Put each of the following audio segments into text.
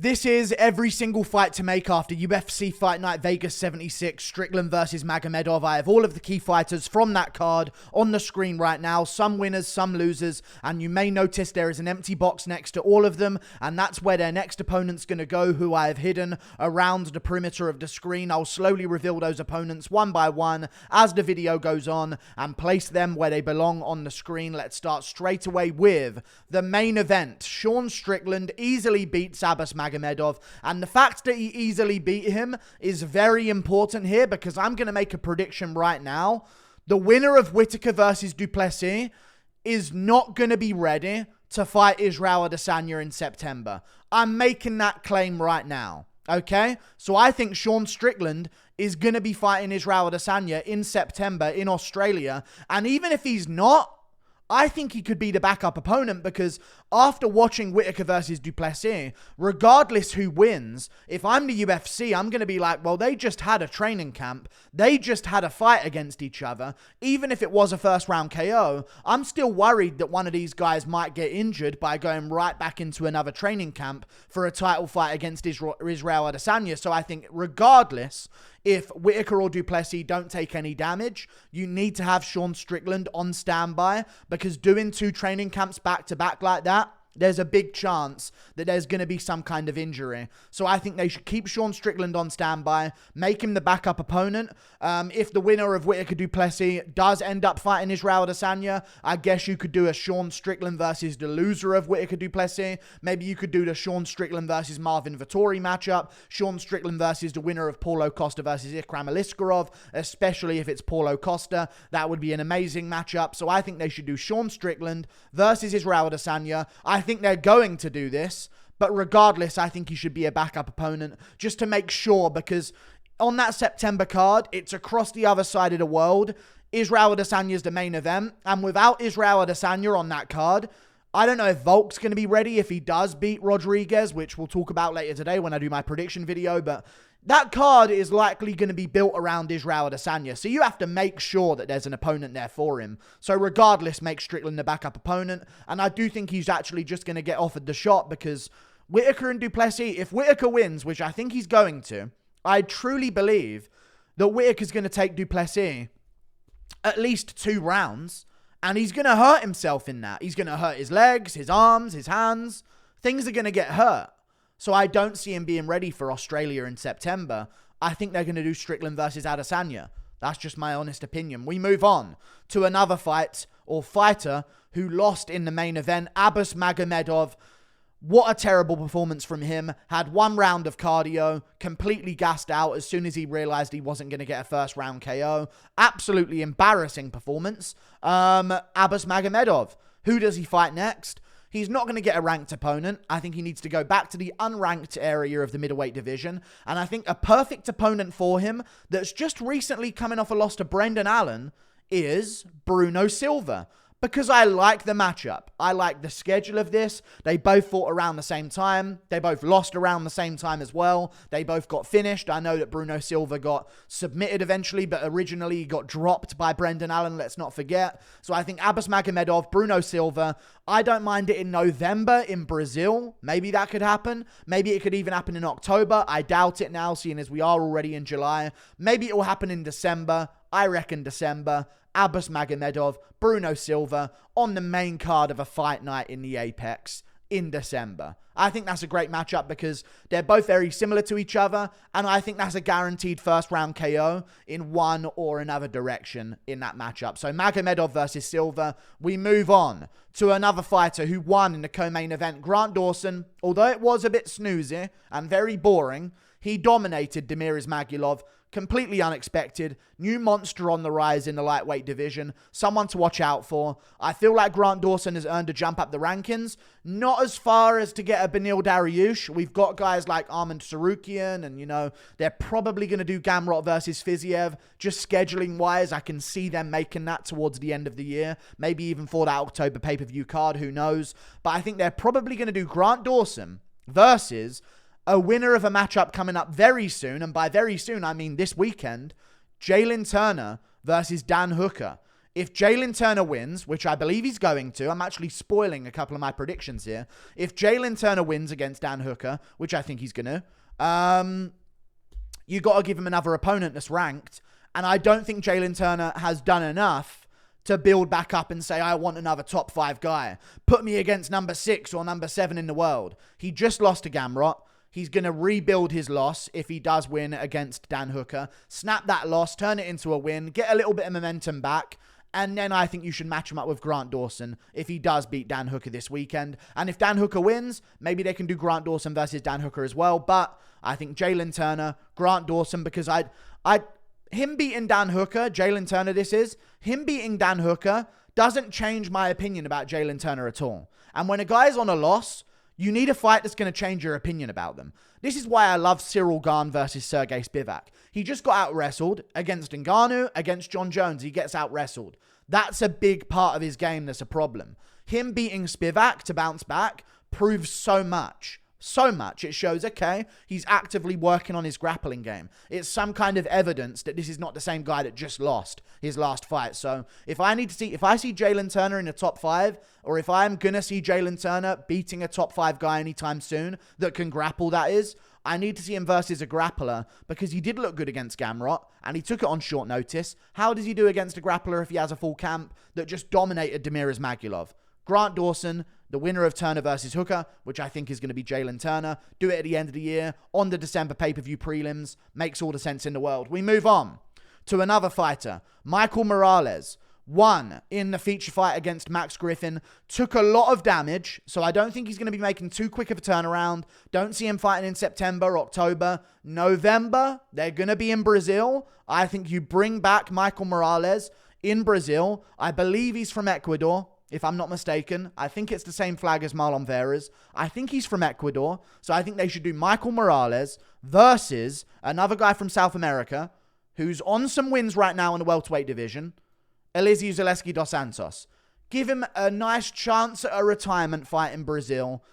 This is every single fight to make after UFC Fight Night Vegas 76, Strickland versus Magomedov. I have all of the key fighters from that card on the screen right now. Some winners, some losers, and you may notice there is an empty box next to all of them, and that's where their next opponent's going to go, who I have hidden around the perimeter of the screen. I'll slowly reveal those opponents one by one as the video goes on and place them where they belong on the screen. Let's start straight away with the main event. Sean Strickland easily beats Abbas Magomedov, and the fact that he easily beat him is very important here because I'm going to make a prediction right now. The winner of Whittaker versus Duplessis is not going to be ready to fight Israel Adesanya in September. I'm making that claim right now, okay? So I think Sean Strickland is going to be fighting Israel Adesanya in September in Australia, and even if he's not, I think he could be the backup opponent because after watching Whittaker versus Duplessis, regardless who wins, if I'm the UFC, I'm going to be like, well, they just had a training camp. They just had a fight against each other. Even if it was a first round KO, I'm still worried that one of these guys might get injured by going right back into another training camp for a title fight against Israel Adesanya. So I think regardless, if Whittaker or Duplessis don't take any damage, you need to have Sean Strickland on standby because doing two training camps back to back like that, there's a big chance that there's going to be some kind of injury. So I think they should keep Sean Strickland on standby, make him the backup opponent. If the winner of Whittaker Duplessis does end up fighting Israel Adesanya, I guess you could do a Sean Strickland versus the loser of Whittaker Duplessis. Maybe you could do the Sean Strickland versus Marvin Vettori matchup. Sean Strickland versus the winner of Paulo Costa versus Ikram Aliskerov, especially if it's Paulo Costa. That would be an amazing matchup. So I think they should do Sean Strickland versus Israel Adesanya. I think they're going to do this, but regardless, I think he should be a backup opponent just to make sure, because on that September card, it's across the other side of the world. Israel Adesanya is the main event, and without Israel Adesanya on that card, I don't know if Volk's going to be ready if he does beat Rodriguez, which we'll talk about later today when I do my prediction video, but that card is likely going to be built around Israel Adesanya, so you have to make sure that there's an opponent there for him. So regardless, make Strickland the backup opponent, and I do think he's actually just going to get offered the shot because Whittaker and Duplessis, if Whittaker wins, which I think he's going to, I truly believe that Whittaker's going to take Duplessis at least 2 rounds, and he's going to hurt himself in that. He's going to hurt his legs, his arms, his hands. Things are going to get hurt. So I don't see him being ready for Australia in September. I think they're going to do Strickland versus Adesanya. That's just my honest opinion. We move on to another fight or fighter who lost in the main event, Abbas Magomedov. What a terrible performance from him. Had 1 round of cardio, completely gassed out as soon as he realized he wasn't going to get a first round KO. Absolutely embarrassing performance. Abbas Magomedov. Who does he fight next? He's not going to get a ranked opponent. I think he needs to go back to the unranked area of the middleweight division. And I think a perfect opponent for him that's just recently coming off a loss to Brendan Allen is Bruno Silva. Because I like the matchup. I like the schedule of this. They both fought around the same time. They both lost around the same time as well. They both got finished. I know that Bruno Silva got submitted eventually, but originally he got dropped by Brendan Allen, let's not forget. So I think Abbas Magomedov, Bruno Silva, I don't mind it in November in Brazil. Maybe that could happen. Maybe it could even happen in October. I doubt it now, seeing as we are already in July. Maybe it will happen in December. I reckon December. Abbas Magomedov, Bruno Silva on the main card of a fight night in the Apex in December. I think that's a great matchup because they're both very similar to each other, and I think that's a guaranteed first round KO in one or another direction in that matchup. So Magomedov versus Silva. We move on to another fighter who won in the co-main event, Grant Dawson. Although it was a bit snoozy and very boring, he dominated Damir Ismagulov. Completely unexpected. New monster on the rise in the lightweight division. Someone to watch out for. I feel like Grant Dawson has earned a jump up the rankings. Not as far as to get a Benil Dariush. We've got guys like Armand Sarukian, and, you know, they're probably going to do Gamrot versus Fiziev. Just scheduling-wise, I can see them making that towards the end of the year. Maybe even for that October pay-per-view card. Who knows? But I think they're probably going to do Grant Dawson versus a winner of a matchup coming up very soon, and by very soon, I mean this weekend, Jalen Turner versus Dan Hooker. If Jalen Turner wins, which I believe he's going to, I'm actually spoiling a couple of my predictions here. If Jalen Turner wins against Dan Hooker, which I think he's going to, you got to give him another opponent that's ranked. And I don't think Jalen Turner has done enough to build back up and say, I want another top 5 guy. Put me against number 6 or number 7 in the world. He just lost to Gamrot. He's going to rebuild his loss if he does win against Dan Hooker. Snap that loss, turn it into a win, get a little bit of momentum back. And then I think you should match him up with Grant Dawson if he does beat Dan Hooker this weekend. And if Dan Hooker wins, maybe they can do Grant Dawson versus Dan Hooker as well. But I think Jalen Turner, Grant Dawson, because him beating Dan Hooker, Jalen Turner him beating Dan Hooker doesn't change my opinion about Jalen Turner at all. And when a guy's on a loss, you need a fight that's going to change your opinion about them. This is why I love Cyril Gane versus Sergey Spivak. He just got out-wrestled against Ngannou, against John Jones. He gets out-wrestled. That's a big part of his game that's a problem. Him beating Spivak to bounce back proves so much. So much. It shows, okay, he's actively working on his grappling game. It's some kind of evidence that this is not the same guy that just lost his last fight. So if I see Jalen Turner in the top 5, or if I'm going to see Jalen Turner beating a top 5 guy anytime soon that can grapple, that is, I need to see him versus a grappler, because he did look good against Gamrot and he took it on short notice. How does he do against a grappler if he has a full camp that just dominated Damir Ismagulov? Grant Dawson, the winner of Turner versus Hooker, which I think is going to be Jalen Turner. Do it at the end of the year on the December pay-per-view prelims. Makes all the sense in the world. We move on to another fighter, Michael Morales. Won in the feature fight against Max Griffin. Took a lot of damage, so I don't think he's going to be making too quick of a turnaround. Don't see him fighting in September, October, November. They're going to be in Brazil. I think you bring back Michael Morales in Brazil. I believe he's from Ecuador, if I'm not mistaken. I think it's the same flag as Marlon Vera's. I think he's from Ecuador. So I think they should do Michael Morales versus another guy from South America who's on some wins right now in the welterweight division, Elizeu Zaleski dos Santos. Give him a nice chance at a retirement fight in Brazil.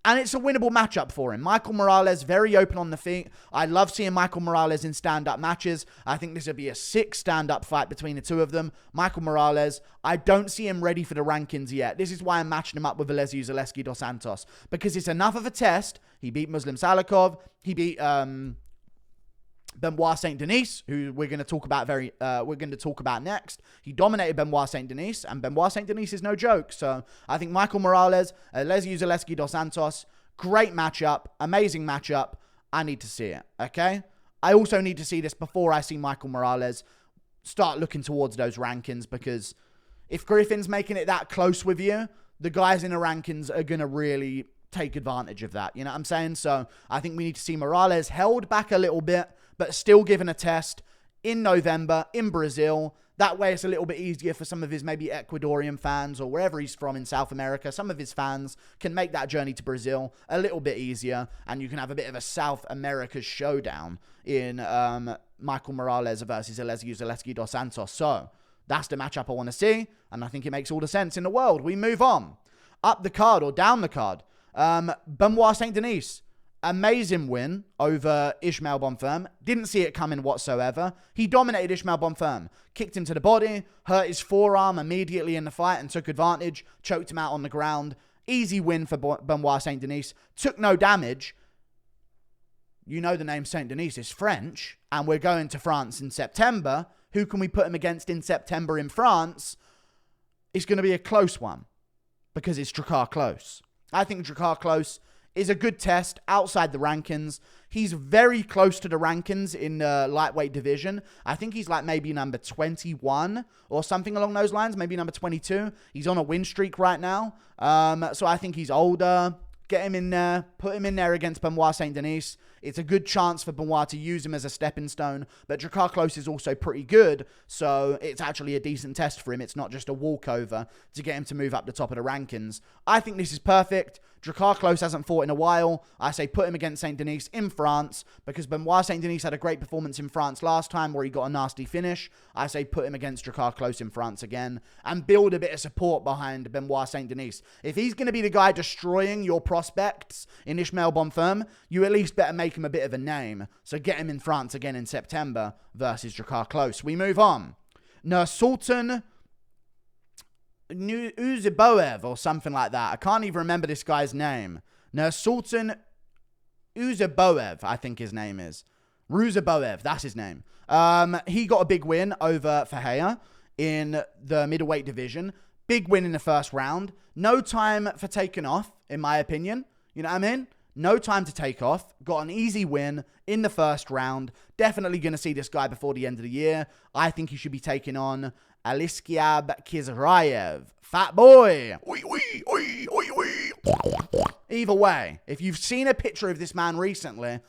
And it's a winnable matchup for him. Michael Morales, very open on the feet. I love seeing Michael Morales in stand-up matches. I think this would be a sick stand-up fight between the two of them. Michael Morales, I don't see him ready for the rankings yet. This is why I'm matching him up with Elizeu Zaleski dos Santos, because it's enough of a test. He beat Muslim Salikov. He beat Benoit Saint-Denis, who we're going to talk about next. He dominated Benoit Saint-Denis, and Benoit Saint-Denis is no joke. So I think Michael Morales, Elizeu Zaleski dos Santos, great matchup, amazing matchup. I need to see it, okay? I also need to see this before I see Michael Morales start looking towards those rankings, because if Griffin's making it that close with you, the guys in the rankings are going to really take advantage of that. You know what I'm saying? So I think we need to see Morales held back a little bit, but still given a test in November in Brazil. That way it's a little bit easier for some of his maybe Ecuadorian fans or wherever he's from in South America. Some of his fans can make that journey to Brazil a little bit easier, and you can have a bit of a South America showdown in Michael Morales versus Elizeu Zaleski dos Santos. So that's the matchup I want to see, and I think it makes all the sense in the world. We move on. Up the card or down the card, Benoit Saint-Denis. Amazing win over Ismael Bonfirm. Didn't see it coming whatsoever. He dominated Ismael Bonfirm. Kicked him to the body, hurt his forearm immediately in the fight and took advantage. Choked him out on the ground. Easy win for Benoit Saint-Denis. Took no damage. You know the name Saint-Denis is French, and we're going to France in September. Who can we put him against in September in France? It's going to be a close one, because it's Drakkar Klose. I think Drakkar Klose is a good test outside the rankings. He's very close to the rankings in the lightweight division. I think he's like maybe number 21 or something along those lines, maybe number 22. He's on a win streak right now. So I think he's older. Get him in there, put him in there against Benoit Saint-Denis. It's a good chance for Benoit to use him as a stepping stone, but Drakkar Klose is also pretty good, so it's actually a decent test for him. It's not just a walkover to get him to move up the top of the rankings. I think this is perfect. Drakkar Klose hasn't fought in a while. I say put him against Saint-Denis in France, because Benoit Saint-Denis had a great performance in France last time where he got a nasty finish. I say put him against Drakkar Klose in France again and build a bit of support behind Benoit Saint-Denis. If he's going to be the guy destroying your prospects in Ismael Bonfirm, you at least better make him a bit of a name. So get him in France again in September versus Drakkar Klose. We move on. Nursultan Uziboev or something like that. I can't even remember this guy's name. Nursultan Uziboev, I think his name is. Ruziboev, that's his name. He got a big win over Fakhretdinov in the middleweight division. Big win in the first round. No time for taking off, in my opinion. You know what I mean? No time to take off. Got an easy win in the first round. Definitely going to see this guy before the end of the year. I think he should be taking on Aliskiab Kizrayev. Fat boy. Either way, if you've seen a picture of this man recently,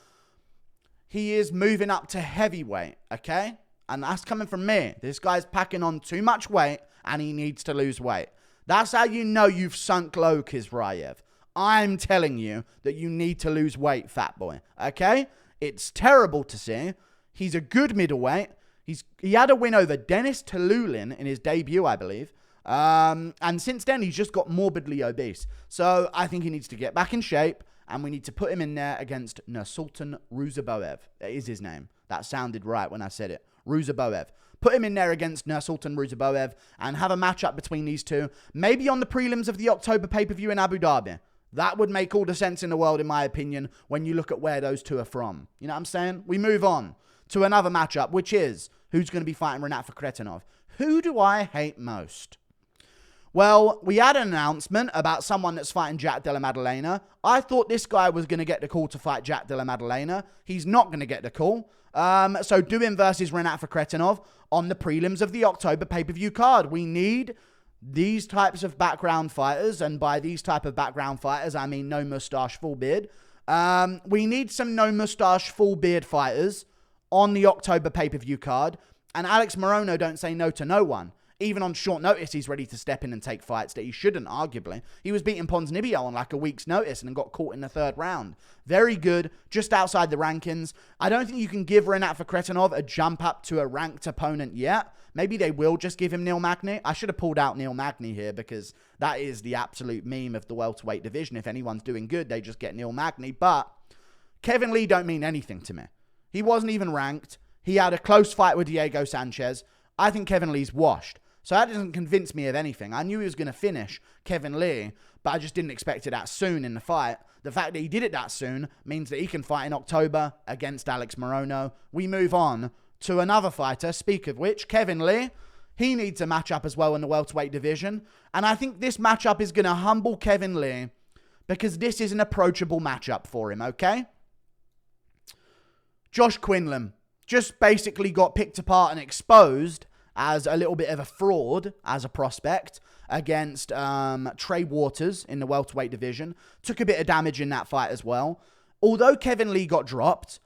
he is moving up to heavyweight, okay? And that's coming from me. This guy's packing on too much weight and he needs to lose weight. That's how you know you've sunk low, Kizrayev. I'm telling you that you need to lose weight, fat boy, okay? It's terrible to see. He's a good middleweight. He had a win over Denis Tululin in his debut, I believe. And since then, he's just got morbidly obese. So I think he needs to get back in shape, and we need to put him in there against Nursultan Ruziboev. That is his name. That sounded right when I said it. Ruziboev. Put him in there against Nursultan Ruziboev and have a matchup between these two. Maybe on the prelims of the October pay-per-view in Abu Dhabi. That would make all the sense in the world, in my opinion, when you look at where those two are from. You know what I'm saying? We move on to another matchup, which is who's going to be fighting Fakhretdinov. Who do I hate most? Well, we had an announcement about someone that's fighting Jack Della Maddalena. I thought this guy was going to get the call to fight Jack Della Maddalena. He's not going to get the call. So do him versus Fakhretdinov on the prelims of the October pay-per-view card. We need these types of background fighters, and by these type of background fighters, I mean no mustache, full beard. We need some no mustache, full beard fighters on the October pay-per-view card. And Alex Morono don't say no to no one. Even on short notice, he's ready to step in and take fights that he shouldn't, arguably. He was beating Ponzinibbio on like a week's notice and then got caught in the third round. Very good, just outside the rankings. I don't think you can give Fakhretdinov a jump up to a ranked opponent yet. Maybe they will just give him Neil Magny. I should have pulled out Neil Magny here because that is the absolute meme of the welterweight division. If anyone's doing good, they just get Neil Magny. But Kevin Lee don't mean anything to me. He wasn't even ranked. He had a close fight with Diego Sanchez. I think Kevin Lee's washed. So that doesn't convince me of anything. I knew he was going to finish Kevin Lee, but I just didn't expect it that soon in the fight. The fact that he did it that soon means that he can fight in October against Alex Morono. We move on to another fighter, speak of which, Kevin Lee. He needs a matchup as well in the welterweight division. And I think this matchup is going to humble Kevin Lee because this is an approachable matchup for him, okay? Josh Quinlan just basically got picked apart and exposed as a little bit of a fraud as a prospect against Trey Waters in the welterweight division. Took a bit of damage in that fight as well. Although Kevin Lee got dropped,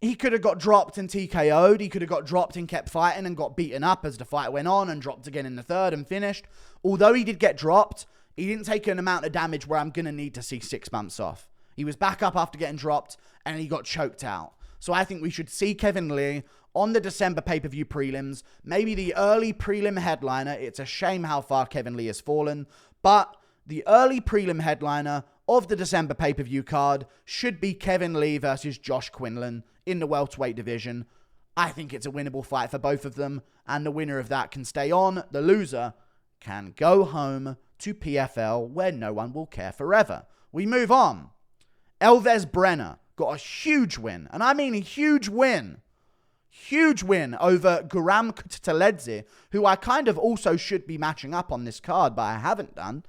he could have got dropped and TKO'd. He could have got dropped and kept fighting and got beaten up as the fight went on and dropped again in the third and finished. Although he did get dropped, he didn't take an amount of damage where I'm going to need to see 6 months off. He was back up after getting dropped and he got choked out. So I think we should see Kevin Lee on the December pay-per-view prelims, maybe the early prelim headliner. It's a shame how far Kevin Lee has fallen, but the early prelim headliner of the December pay-per-view card should be Kevin Lee versus Josh Quinlan in the welterweight division. I think it's a winnable fight for both of them, and the winner of that can stay on. The loser can go home to PFL, where no one will care forever. We move on. Elves Brenner got a huge win, and I mean a huge win. Huge win over Guram Kutateledze, who I kind of also should be matching up on this card, but I haven't done.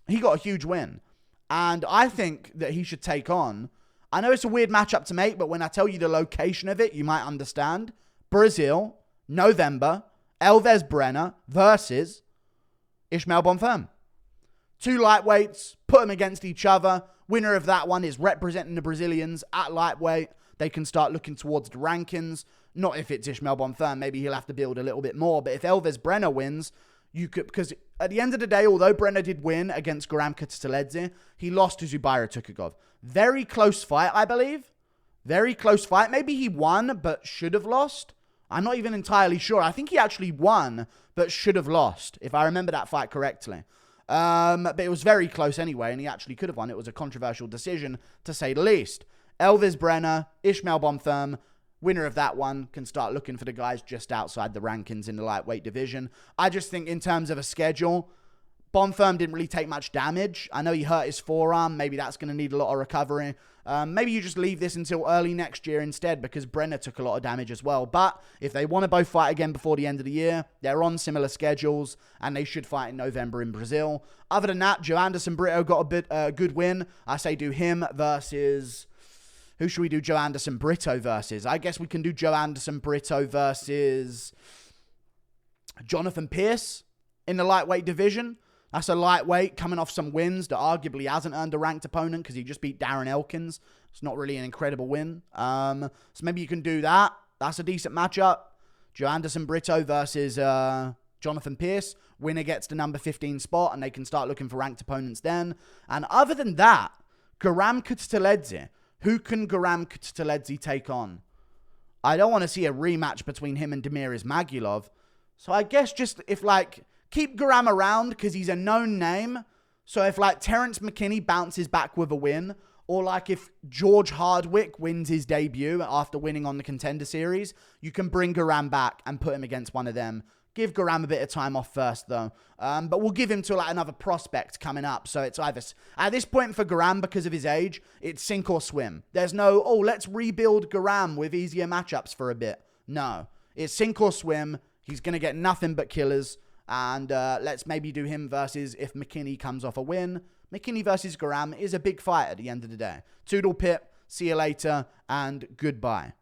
He got a huge win. And I think that he should take on, I know it's a weird matchup to make, but when I tell you the location of it, you might understand. Brazil, November, Elves Brenner versus Ismael Bonfim. Two lightweights, put them against each other. Winner of that one is representing the Brazilians at lightweight. They can start looking towards the rankings. Not if it's Ismael Bonfim. Maybe he'll have to build a little bit more. But if Elves Brenner wins, you could, because at the end of the day, although Brenner did win against Guram Kutateledze, he lost to Zubaira Tukagov. Very close fight, I believe. Very close fight. Maybe he won, but should have lost. I'm not even entirely sure. I think he actually won, but should have lost, if I remember that fight correctly. But it was very close anyway, and he actually could have won. It was a controversial decision, to say the least. Elves Brenner, Ismael Bonfim, Winner of that one can start looking for the guys just outside the rankings in the lightweight division. I just think in terms of a schedule, Bonfirm didn't really take much damage. I know he hurt his forearm. Maybe that's going to need a lot of recovery. Maybe you just leave this until early next year instead, because Brenner took a lot of damage as well. But if they want to both fight again before the end of the year, they're on similar schedules, and they should fight in November in Brazil. Other than that, Joe Anderson Brito got a good win. I say do him versus... Who should we do Joe Anderson Brito versus? I guess we can do Joe Anderson Brito versus Jonathan Pierce in the lightweight division. That's a lightweight coming off some wins that arguably hasn't earned a ranked opponent because he just beat Darren Elkins. It's not really an incredible win. So maybe you can do that. That's a decent matchup. Joe Anderson Brito versus Jonathan Pierce. Winner gets the number 15 spot, and they can start looking for ranked opponents then. And other than that, Guram Kutsteledze. Who can Guram Kutsteledze take on? I don't want to see a rematch between him and Damir Ismagulov. So I guess just if keep Guram around because he's a known name. So if Terrence McKinney bounces back with a win, or if George Hardwick wins his debut after winning on the Contender Series, you can bring Guram back and put him against one of them. Give Guram a bit of time off first, though. But we'll give him to another prospect coming up. So it's either... At this point for Guram, because of his age, it's sink or swim. There's no, let's rebuild Guram with easier matchups for a bit. No. It's sink or swim. He's going to get nothing but killers. And let's maybe do him versus if McKinney comes off a win. McKinney versus Guram is a big fight at the end of the day. Toodle pip. See you later. And goodbye.